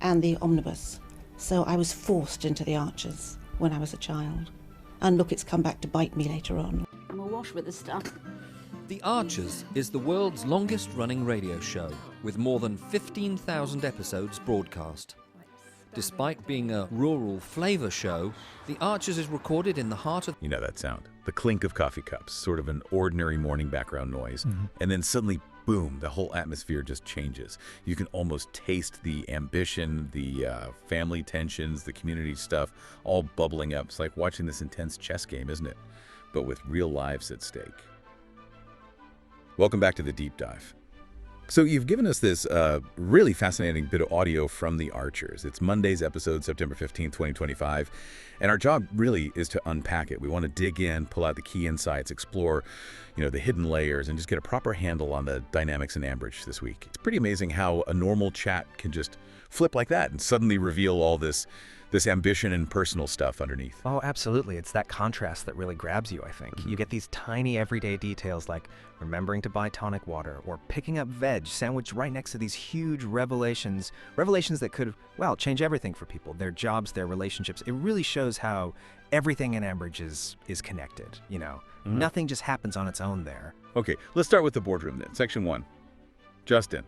and the omnibus. So I was forced into the Archers when I was a child. And look, it's come back to bite me later on. I'm awash with this stuff. The Archers is the world's longest-running radio show, with more than 15,000 episodes broadcast. Despite being a rural flavor show, The Archers is recorded in the heart of... You know that sound. The clink of coffee cups, sort of an ordinary morning background noise. And then suddenly, boom, the whole atmosphere just changes. You can almost taste the ambition, the family tensions, the community stuff, all bubbling up. It's like watching this intense chess game, isn't it? But with real lives at stake. Welcome back to the Deep Dive. So you've given us this really fascinating bit of audio from The Archers. It's Monday's episode, September 15th, 2025. And our job really is to unpack it. We want to dig in, pull out the key insights, explore, the hidden layers, and just get a proper handle on the dynamics in Ambridge this week. It's pretty amazing how a normal chat can just flip like that and suddenly reveal all this ambition and personal stuff underneath. Oh, absolutely. It's that contrast that really grabs you, I think. You get these tiny everyday details like remembering to buy tonic water or picking up veg sandwiched right next to these huge revelations that could, well, change everything for people, their jobs, their relationships. It really shows how everything in Ambridge is connected, Nothing just happens on its own there. Okay, let's start with the boardroom then. Section 1. Justin.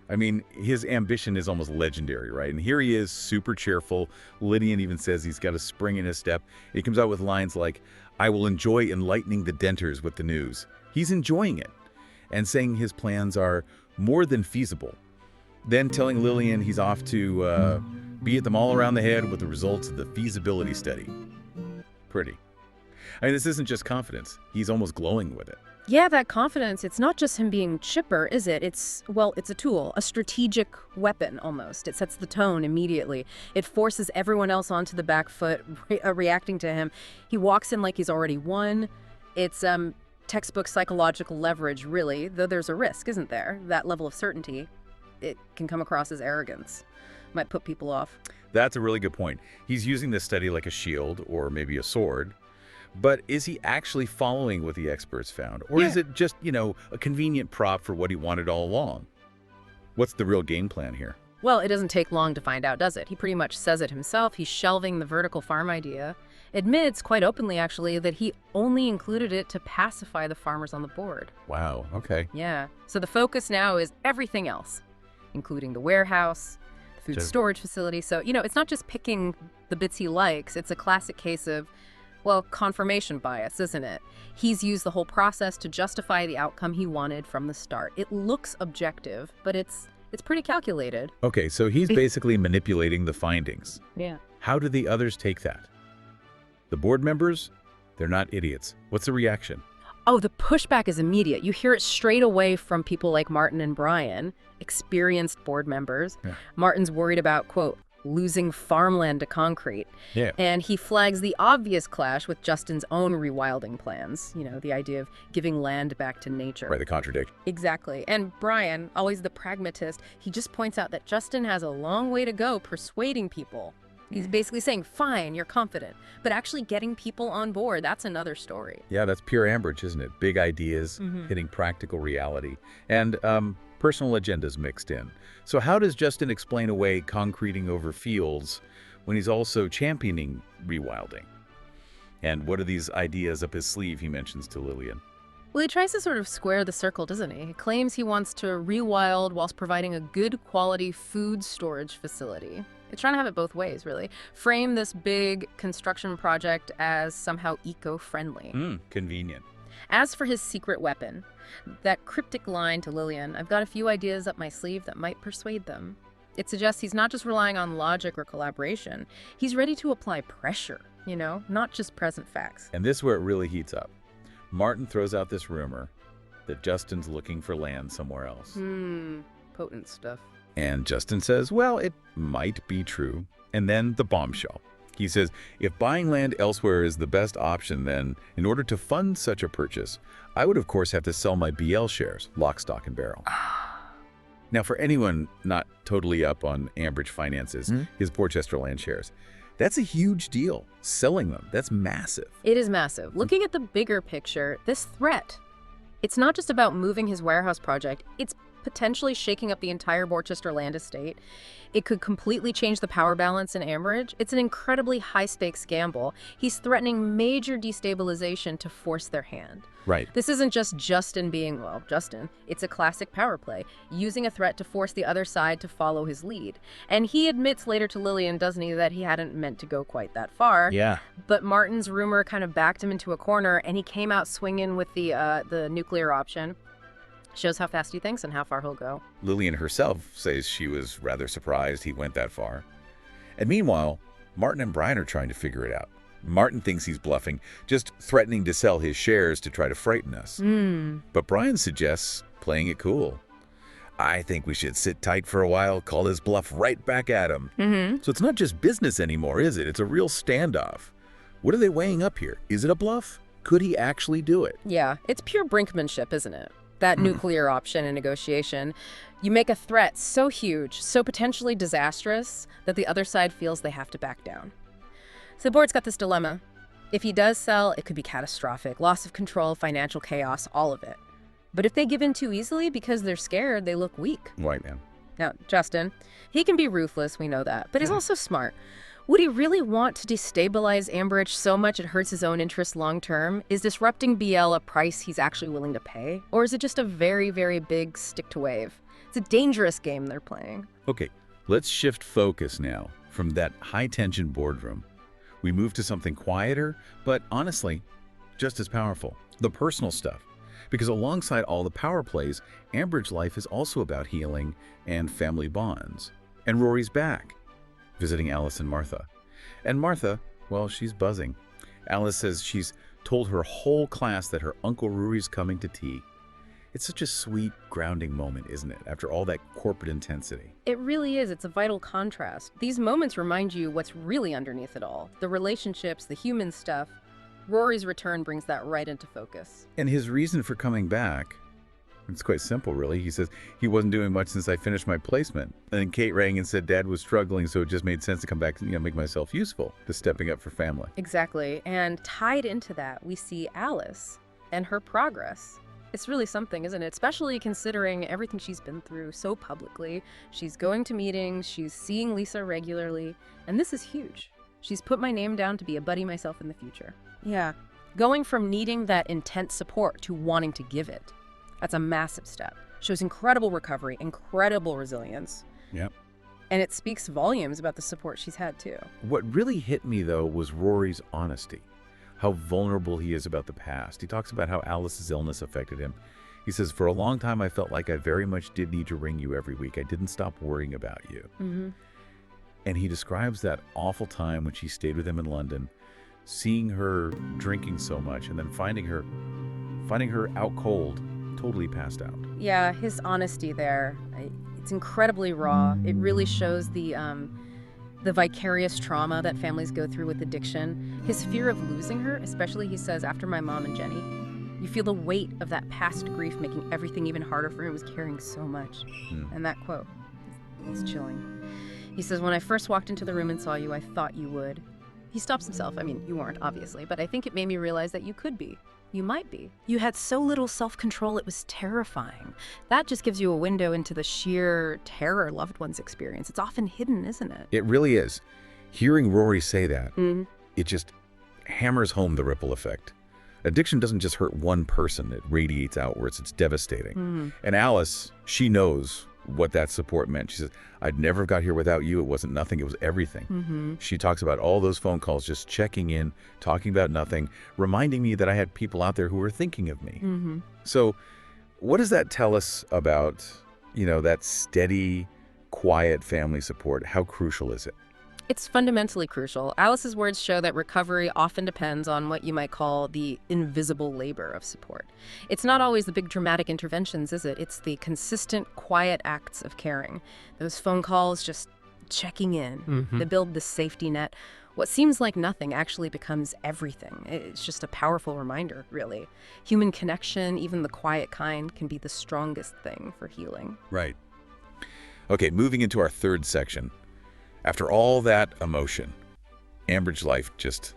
I mean, his ambition is almost legendary, right? And here he is, super cheerful. Lydian even says he's got a spring in his step. He comes out with lines like, "I will enjoy enlightening the denters with the news." He's enjoying it and saying his plans are more than feasible. Then telling Lillian he's off to beat them all around the head with the results of the feasibility study. Pretty. I mean, this isn't just confidence. He's almost glowing with it. Yeah, that confidence, it's not just him being chipper, is it? It's a tool, a strategic weapon almost. It sets the tone immediately. It forces everyone else onto the back foot, reacting to him. He walks in like he's already won. It's textbook psychological leverage, really, though there's a risk, isn't there? That level of certainty, it can come across as arrogance. Might put people off. That's a really good point. He's using this study like a shield or maybe a sword. But is he actually following what the experts found? Or is it just, a convenient prop for what he wanted all along? What's the real game plan here? Well, it doesn't take long to find out, does it? He pretty much says it himself. He's shelving the vertical farm idea. Admits, quite openly actually, that he only included it to pacify the farmers on the board. Wow, okay. Yeah. So the focus now is everything else, including the warehouse, the food storage facility. So, it's not just picking the bits he likes. It's a classic case of, well, confirmation bias, isn't it? He's used the whole process to justify the outcome he wanted from the start. It looks objective, but it's pretty calculated. Okay, so he's basically manipulating the findings. Yeah. How do the others take that? The board members, they're not idiots. What's the reaction? Oh, the pushback is immediate. You hear it straight away from people like Martin and Brian, experienced board members. Yeah. Martin's worried about, quote, losing farmland to concrete. Yeah. And he flags the obvious clash with Justin's own rewilding plans, the idea of giving land back to nature. Right, the contradiction. Exactly. And Brian, always the pragmatist, he just points out that Justin has a long way to go persuading people. He's basically saying, fine, you're confident, but actually getting people on board, that's another story. Yeah, that's pure Ambridge, isn't it? Big ideas, hitting practical reality, and personal agendas mixed in. So how does Justin explain away concreting over fields when he's also championing rewilding? And what are these ideas up his sleeve he mentions to Lillian? Well, he tries to sort of square the circle, doesn't he? He claims he wants to rewild whilst providing a good quality food storage facility. It's trying to have it both ways, really. Frame this big construction project as somehow eco-friendly. Convenient. As for his secret weapon, that cryptic line to Lillian, I've got a few ideas up my sleeve that might persuade them. It suggests he's not just relying on logic or collaboration. He's ready to apply pressure, not just present facts. And this is where it really heats up. Martin throws out this rumor that Justin's looking for land somewhere else. Potent stuff. And Justin says, well, it might be true. And then the bombshell. He says, if buying land elsewhere is the best option, then in order to fund such a purchase, I would of course have to sell my BL shares, lock, stock, and barrel. Now, for anyone not totally up on Ambridge finances, his Portchester land shares, that's a huge deal. Selling them, that's massive. It is massive. Looking at the bigger picture, this threat, it's not just about moving his warehouse project, it's potentially shaking up the entire Borchester land estate. It could completely change the power balance in Ambridge. It's an incredibly high-stakes gamble. He's threatening major destabilization to force their hand. Right. This isn't just Justin being, well, Justin. It's a classic power play, using a threat to force the other side to follow his lead. And he admits later to Lillian, doesn't he, that he hadn't meant to go quite that far. Yeah. But Martin's rumor kind of backed him into a corner, and he came out swinging with the nuclear option. Shows how fast he thinks and how far he'll go. Lillian herself says she was rather surprised he went that far. And meanwhile, Martin and Brian are trying to figure it out. Martin thinks he's bluffing, just threatening to sell his shares to try to frighten us. But Brian suggests playing it cool. I think we should sit tight for a while, call his bluff right back at him. So it's not just business anymore, is it? It's a real standoff. What are they weighing up here? Is it a bluff? Could he actually do it? Yeah, it's pure brinkmanship, isn't it? That nuclear option in negotiation. You make a threat so huge, so potentially disastrous, that the other side feels they have to back down. So the board's got this dilemma. If he does sell, it could be catastrophic. Loss of control, financial chaos, all of it. But if they give in too easily because they're scared, they look weak. Right, man. Now, Justin, he can be ruthless, we know that, but he's also smart. Would he really want to destabilize Ambridge so much it hurts his own interests long term? Is disrupting BL a price he's actually willing to pay? Or is it just a very, very big stick to wave? It's a dangerous game they're playing. Okay, let's shift focus now from that high-tension boardroom. We move to something quieter, but honestly, just as powerful. The personal stuff. Because alongside all the power plays, Ambridge life is also about healing and family bonds. And Rory's back, visiting Alice and Martha. And Martha, well, she's buzzing. Alice says she's told her whole class that her Uncle Rory's coming to tea. It's such a sweet, grounding moment, isn't it, after all that corporate intensity? It really is. It's a vital contrast. These moments remind you what's really underneath it all. The relationships, the human stuff. Rory's return brings that right into focus. And his reason for coming back, it's quite simple, really. He says, he wasn't doing much since I finished my placement. And then Kate rang and said Dad was struggling, so it just made sense to come back and make myself useful, to stepping up for family. Exactly. And tied into that, we see Alice and her progress. It's really something, isn't it? Especially considering everything she's been through so publicly. She's going to meetings, she's seeing Lisa regularly, and this is huge. She's put my name down to be a buddy myself in the future. Yeah. Going from needing that intense support to wanting to give it. That's a massive step. Shows incredible recovery, incredible resilience. Yep. And it speaks volumes about the support she's had, too. What really hit me, though, was Rory's honesty. How vulnerable he is about the past. He talks about how Alice's illness affected him. He says, for a long time, I felt like I very much did need to ring you every week. I didn't stop worrying about you. And he describes that awful time when she stayed with him in London, seeing her drinking so much, and then finding her out cold, totally passed out. Yeah, his honesty there, it's incredibly raw. It really shows the vicarious trauma that families go through with addiction. His fear of losing her, especially, he says, after my mom and Jenny. You feel the weight of that past grief making everything even harder for him. He was carrying so much. And that quote is chilling. He says, when I first walked into the room and saw you, I thought you would. He stops himself. I mean, you weren't, obviously, but I think it made me realize that you could be. You might be. You had so little self-control, it was terrifying. That just gives you a window into the sheer terror loved ones experience. It's often hidden, isn't it? It really is. Hearing Rory say that, it just hammers home the ripple effect. Addiction doesn't just hurt one person, it radiates outwards. It's devastating. And Alice, she knows what that support meant. She says, I'd never have got here without you. It wasn't nothing, it was everything. She talks about all those phone calls, just checking in, talking about nothing, reminding me that I had people out there who were thinking of me. So what does that tell us about, that steady, quiet family support? How crucial is it? It's fundamentally crucial. Alice's words show that recovery often depends on what you might call the invisible labor of support. It's not always the big dramatic interventions, is it? It's the consistent, quiet acts of caring. Those phone calls, just checking in. They build the safety net. What seems like nothing actually becomes everything. It's just a powerful reminder, really. Human connection, even the quiet kind, can be the strongest thing for healing. Right. Okay, moving into our third section. After all that emotion, Ambridge life just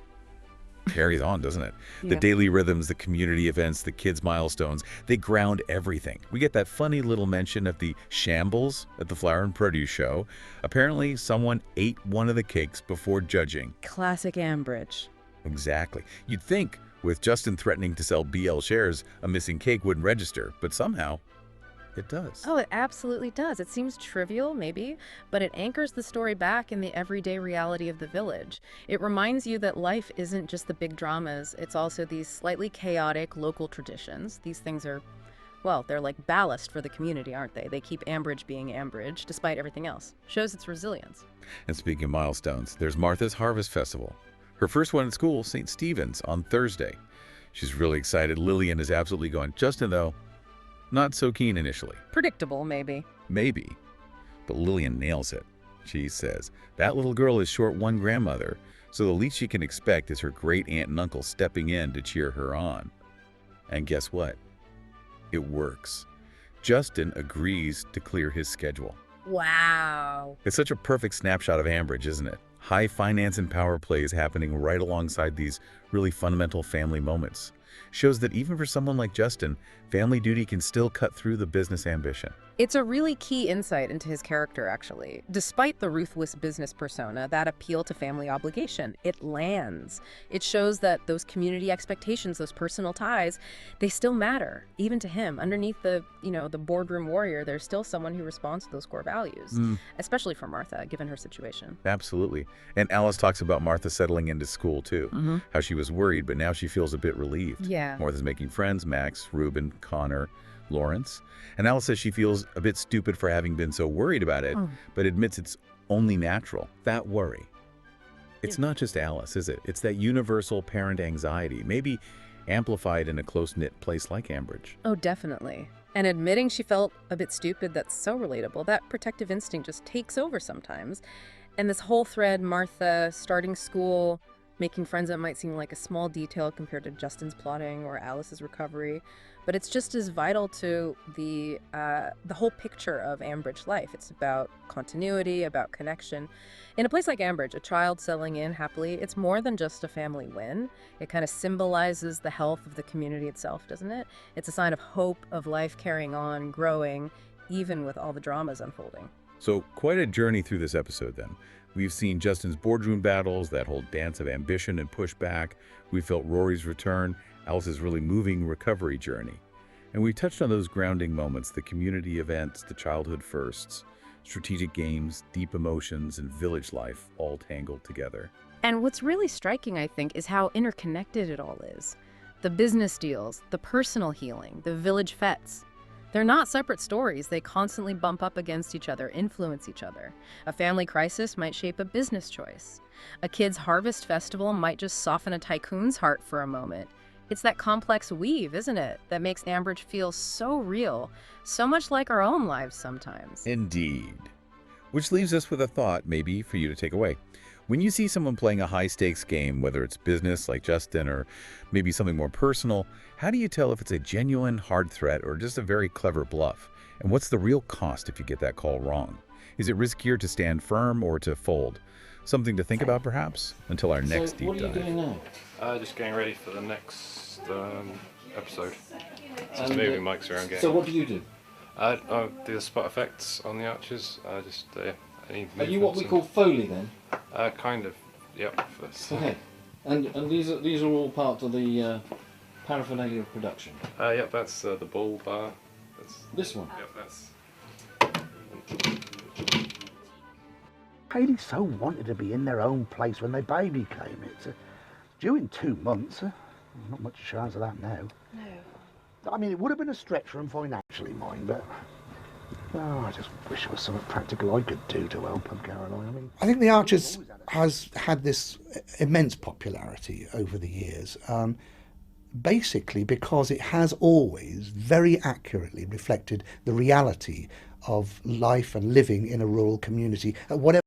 Carries on, doesn't it? The Yeah. daily rhythms, the community events, the kids' milestones, they ground everything. We get that funny little mention of the shambles at the flower and produce show. Apparently, someone ate one of the cakes before judging. Classic Ambridge. Exactly. You'd think with Justin threatening to sell BL shares, a missing cake wouldn't register, but somehow it does. Oh, it absolutely does. It seems trivial, maybe, but it anchors the story back in the everyday reality of the village. It reminds you that life isn't just the big dramas, it's also these slightly chaotic local traditions. These things are, well, they're like ballast for the community, aren't they? They keep Ambridge being Ambridge, despite everything else. Shows its resilience. And speaking of milestones, there's Martha's Harvest Festival. Her first one at school, St. Stephen's, on Thursday. She's really excited. Lillian is absolutely going. Justin, though, not so keen initially. Predictable, maybe. Maybe. But Lillian nails it. She says, that little girl is short one grandmother, so the least she can expect is her great aunt and uncle stepping in to cheer her on. And guess what? It works. Justin agrees to clear his schedule. Wow. It's such a perfect snapshot of Ambridge, isn't it? High finance and power plays happening right alongside these really fundamental family moments. Shows that even for someone like Justin, family duty can still cut through the business ambition. It's a really key insight into his character, actually. Despite the ruthless business persona, that appeal to family obligation, it lands. It shows that those community expectations, those personal ties, they still matter, even to him. Underneath the boardroom warrior, there's still someone who responds to those core values, especially for Martha, given her situation. Absolutely. And Alice talks about Martha settling into school, too. How she was worried, but now she feels a bit relieved. Yeah. Martha's making friends, Max, Reuben, Connor, Lawrence. And Alice says she feels a bit stupid for having been so worried about it, but admits it's only natural, that worry. It's not just Alice, is it? It's that universal parent anxiety, maybe amplified in a close-knit place like Ambridge. Oh, definitely. And admitting she felt a bit stupid, that's so relatable. That protective instinct just takes over sometimes. And this whole thread, Martha starting school, making friends, that might seem like a small detail compared to Justin's plotting or Alice's recovery, but it's just as vital to the whole picture of Ambridge life. It's about continuity, about connection. In a place like Ambridge, a child settling in happily, it's more than just a family win. It kind of symbolizes the health of the community itself, doesn't it? It's a sign of hope, of life carrying on, growing, even with all the dramas unfolding. So quite a journey through this episode then. We've seen Justin's boardroom battles, that whole dance of ambition and pushback. We felt Rory's return, Alice's really moving recovery journey. And we touched on those grounding moments, the community events, the childhood firsts, strategic games, deep emotions, and village life all tangled together. And what's really striking, I think, is how interconnected it all is. The business deals, the personal healing, the village fetes. They're not separate stories. They constantly bump up against each other, influence each other. A family crisis might shape a business choice. A kid's harvest festival might just soften a tycoon's heart for a moment. It's that complex weave, isn't it, that makes Ambridge feel so real, so much like our own lives sometimes. Indeed. Which leaves us with a thought, maybe, for you to take away. When you see someone playing a high-stakes game, whether it's business like Justin or maybe something more personal, how do you tell if it's a genuine hard threat or just a very clever bluff? And what's the real cost if you get that call wrong? Is it riskier to stand firm or to fold? Something to think about, perhaps, until our next deep dive. What are you doing now? Just getting ready for the next episode. Just And, moving mics around. So what do you do? I do the spot effects on the archers. Any Are you what we movements call Foley then? and- kind of. Yep. Okay. And these are all part of the paraphernalia of production. Yep. That's the bull bar. That's, This one. yep. That's. Haley so wanted to be in their own place when their baby came. It's due in 2 months. Not much chance of that now. No. I mean, it would have been a stretch for them financially, mind, but I just wish there was something practical I could do to help them, Caroline. I think The Archers has had this immense popularity over the years, basically because it has always very accurately reflected the reality of life and living in a rural community at whatever